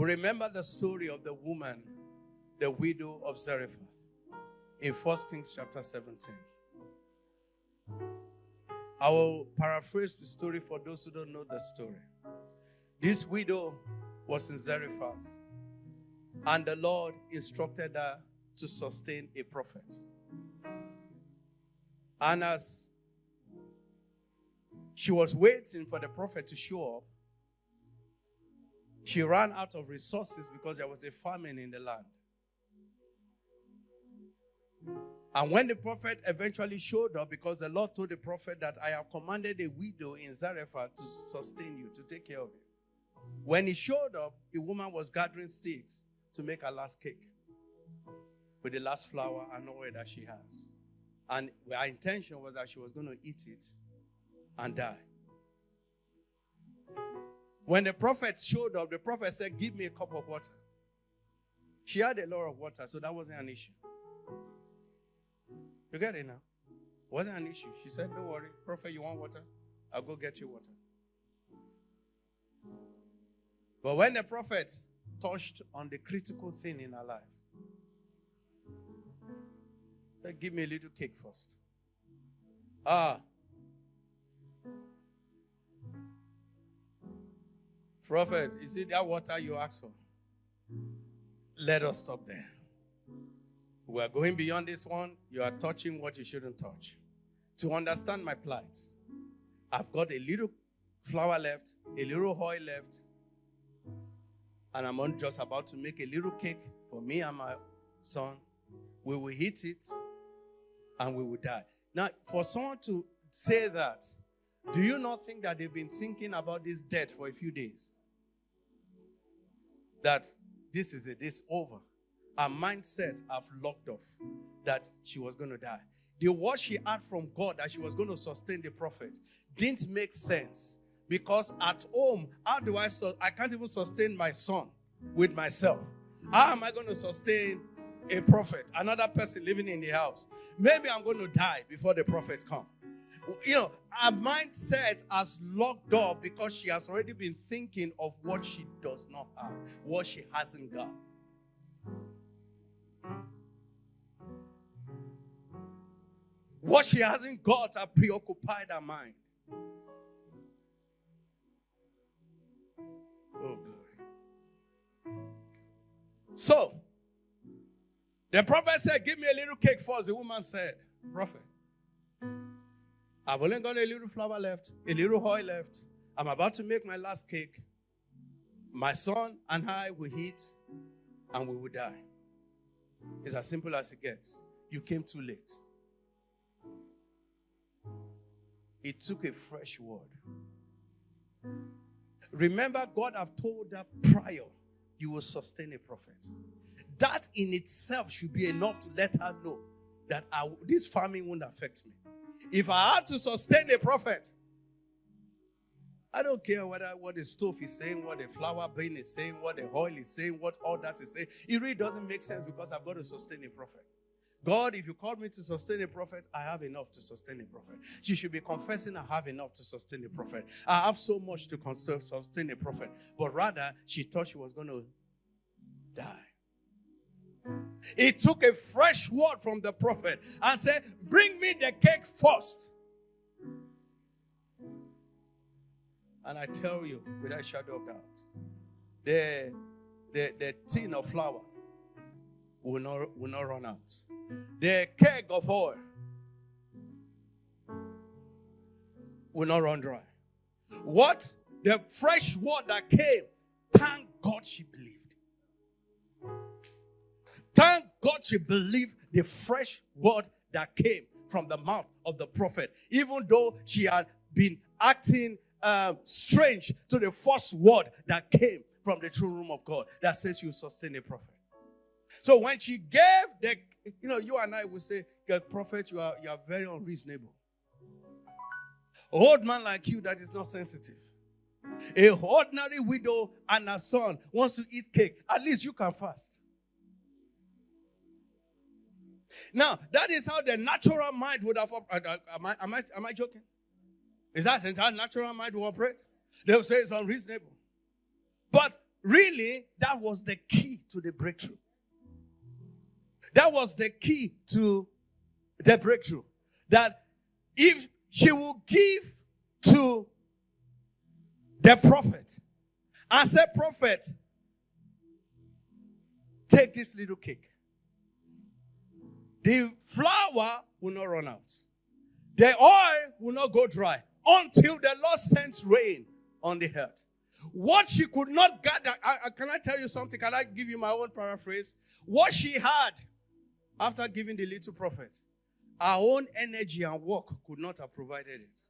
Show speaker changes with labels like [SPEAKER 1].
[SPEAKER 1] We remember the story of the woman, the widow of Zarephath, in 1 Kings chapter 17. I will paraphrase the story for those who don't know the story. This widow was in Zarephath, and the Lord instructed her to sustain a prophet. And as she was waiting for the prophet to show up, she ran out of resources because there was a famine in the land. And when the prophet eventually showed up, because the Lord told the prophet that I have commanded a widow in Zarephath to sustain you, to take care of you. When he showed up, the woman was gathering sticks to make her last cake with the last flour and oil that she has. And her intention was that she was going to eat it and die. When the prophet showed up, the prophet said, give me a cup of water. She had a lot of water, so that wasn't an issue. You get it now? Wasn't an issue. She said, don't worry, prophet, you want water? I'll go get you water. But when the prophet touched on the critical thing in her life, said, give me a little cake first. Prophet, is it that water you asked for? Let us stop there. We are going beyond this one. You are touching what you shouldn't touch. To understand my plight, I've got a little flour left, a little oil left, and I'm just about to make a little cake for me and my son. We will eat it, and we will die. Now, for someone to say that, do you not think that they've been thinking about this death for a few days? That this is it, this over. Her mindset have locked off that she was going to die. The word she had from God that she was going to sustain the prophet didn't make sense, because at home, how do I can't even sustain my son with myself. How am I going to sustain a prophet, another person living in the house? Maybe I'm going to die before the prophet comes. You know, her mindset has locked up because she has already been thinking of what she does not have, what she hasn't got. What she hasn't got has preoccupied her mind. Oh, glory. So, the prophet said, give me a little cake first. The woman said, prophet, I've only got a little flour left, a little oil left. I'm about to make my last cake. My son and I will eat and we will die. It's as simple as it gets. You came too late. It took a fresh word. Remember, God have told her prior, you will sustain a prophet. That in itself should be enough to let her know that this famine won't affect me. If I had to sustain a prophet, I don't care what the stove is saying, what the flour bean is saying, what the oil is saying, what all that is saying. It really doesn't make sense because I've got to sustain a prophet. God, if you called me to sustain a prophet, I have enough to sustain a prophet. She should be confessing I have enough to sustain a prophet. I have so much to sustain a prophet. But rather, she thought she was going to die. It took a fresh word from the prophet and said, bring me the cake first. And I tell you, without a shadow of doubt, the tin of flour will not run out. The keg of oil will not run dry. What? The fresh word that came, thank God she believed. Thank God she believed the fresh word that came from the mouth of the prophet. Even though she had been acting strange to the first word that came from the true room of God that says you sustain a prophet. So when she gave you and I will say, prophet, you are very unreasonable. A old man like you that is not sensitive. A ordinary widow and her son wants to eat cake. At least you can fast. Now, that is how the natural mind would have operated. Am I joking? Is that how natural mind will operate? They'll say it's unreasonable. But really, that was the key to the breakthrough. That was the key to the breakthrough. That if she will give to the prophet and say, prophet, take this little cake. The flour will not run out. The oil will not go dry until the Lord sends rain on the earth. What she could not gather, can I tell you something? Can I give you my own paraphrase? What she had after giving the little prophet, our own energy and work could not have provided it.